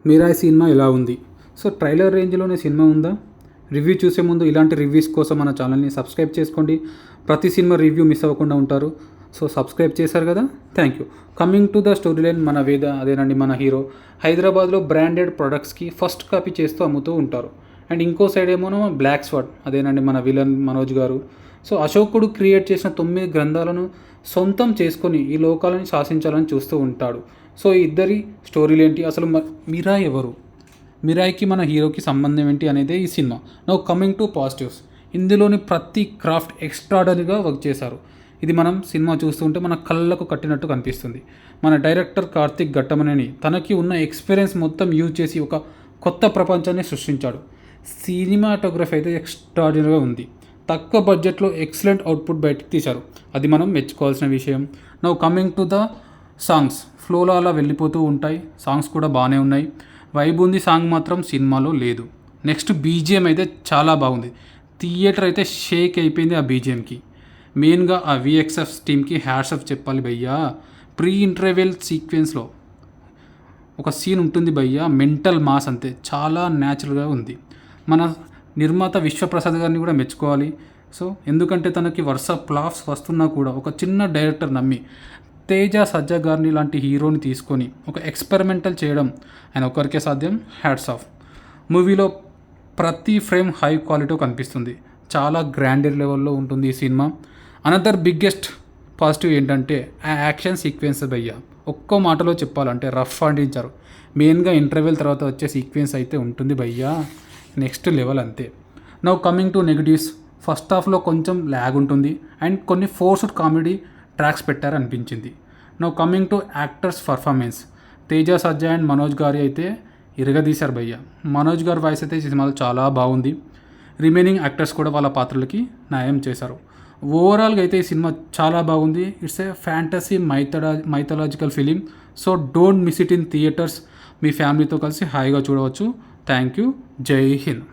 Mirai cinema ఎలా ఉంది? So trailer రేంజ్‌లోనే cinema ఉందా? రివ్యూ చూసే ముందు ఇలాంటి రివ్యూస్ కోసం మన ఛానల్‌ని సబ్స్క్రైబ్ చేసుకోండి. ప్రతి సినిమా రివ్యూ మిస్ అవ్వకుండా ఉంటారు. సో సబ్స్క్రైబ్ చేశారు కదా! Thank you. Coming to the story line, మన వేద అదేనండి మన హీరో హైదరాబాద్‌లో బ్రాండెడ్ ప్రొడక్ట్స్‌కి ఫస్ట్ కాపీ చేస్తూ అమ్ముతూ ఉంటారు. అండ్ ఇంకో సైడ్ ఏమోనో బ్లాక్ స్వాట్ అదేనండి మన విలన్ మనోజ్ గారు. సో అశోకుడు క్రియేట్ చేసిన 9 గ్రంథాలను సొంతం చేసుకొని ఈ లోకాలను శాసించాలని చూస్తూ ఉంటాడు. సో ఈ ఇద్దరి స్టోరీలు ఏంటి, అసలు మిరాయ్ ఎవరు, మిరాయ్కి మన హీరోకి సంబంధం ఏంటి అనేదే ఈ cinema. Now coming to positives, ఇందులోని ప్రతి క్రాఫ్ట్ ఎక్స్ట్రాడనరీగా వర్క్ చేశారు. ఇది మనం సినిమా చూస్తుంటే మన కళ్ళకు కట్టినట్టు కనిపిస్తుంది. మన డైరెక్టర్ కార్తిక్ ఘట్టమనేని తనకి ఉన్న ఎక్స్పీరియన్స్ మొత్తం యూజ్ చేసి ఒక కొత్త ప్రపంచాన్ని సృష్టించాడు. సినిమాటోగ్రఫీ అయితే ఎక్స్ట్రాడినరీగా ఉంది. తక్కువ బడ్జెట్లో ఎక్సలెంట్ అవుట్పుట్ బయటకు తీశారు. అది మనం మెచ్చుకోవాల్సిన విషయం. Now coming to the songs, ఫ్లోలో అలా వెళ్ళిపోతూ ఉంటాయి. సాంగ్స్ కూడా బాగానే ఉన్నాయి. వైబ్ ఉంది. సాంగ్ మాత్రం సినిమాలో లేదు. నెక్స్ట్ బీజిఎం అయితే చాలా బాగుంది. థియేటర్ అయితే షేక్ అయిపోయింది ఆ బీజిఎంకి. మెయిన్గా ఆ విఎక్స్ఎఫ్ టీమ్కి హ్యాట్స్ ఆఫ్ చెప్పాలి భయ్యా. ప్రీ ఇంటర్వెల్ సీక్వెన్స్లో ఒక సీన్ ఉంటుంది భయ్యా, మెంటల్ మాస్ అంతే, చాలా న్యాచురల్గా ఉంది. మన నిర్మాత విశ్వప్రసాద్ గారిని కూడా మెచ్చుకోవాలి. సో ఎందుకంటే తనకి వరుస ఫ్లాప్స్ వస్తున్నా కూడా ఒక చిన్న డైరెక్టర్ నమ్మి తేజ సజ్జా గారిని లాంటి హీరోని తీసుకొని ఒక ఎక్స్పెరిమెంటల్ చేయడం ఆయన ఒకరికే సాధ్యం. Hats off. మూవీలో ప్రతి ఫ్రేమ్ హై క్వాలిటీ కనిపిస్తుంది. చాలా గ్రాండర్ లెవెల్లో ఉంటుంది ఈ సినిమా. అనదర్ బిగ్గెస్ట్ పాజిటివ్ ఏంటంటే ఆ యాక్షన్ సీక్వెన్స్ భయ్యా, ఒక్కో మాటలో చెప్పాలంటే రఫ్ అందించారు. మెయిన్గా ఇంటర్వెల్ తర్వాత వచ్చే సీక్వెన్స్ అయితే ఉంటుంది భయ్యా, నెక్స్ట్ లెవెల్ అంతే. Now coming to negatives, first హాఫ్లో కొంచెం ల్యాగ్ ఉంటుంది అండ్ కొన్ని ఫోర్స్డ్ కామెడీ ట్రాక్స్ పెట్టారనిపించింది. Now coming to actors performance, Teja Sajja and Manoj గారి అయితే ఇరగదీశారు భయ్య. మనోజ్ గారి వాయిస్ అయితే ఈ సినిమాలో చాలా బాగుంది. రిమైనింగ్ యాక్టర్స్ కూడా వాళ్ళ పాత్రలకి న్యాయం చేశారు. ఓవరాల్గా అయితే ఈ సినిమా చాలా బాగుంది. It's a fantasy mythological film. So don't miss it in theatres. మీ ఫ్యామిలీతో కలిసి హాయిగా చూడవచ్చు. Thank you. జై హింద్.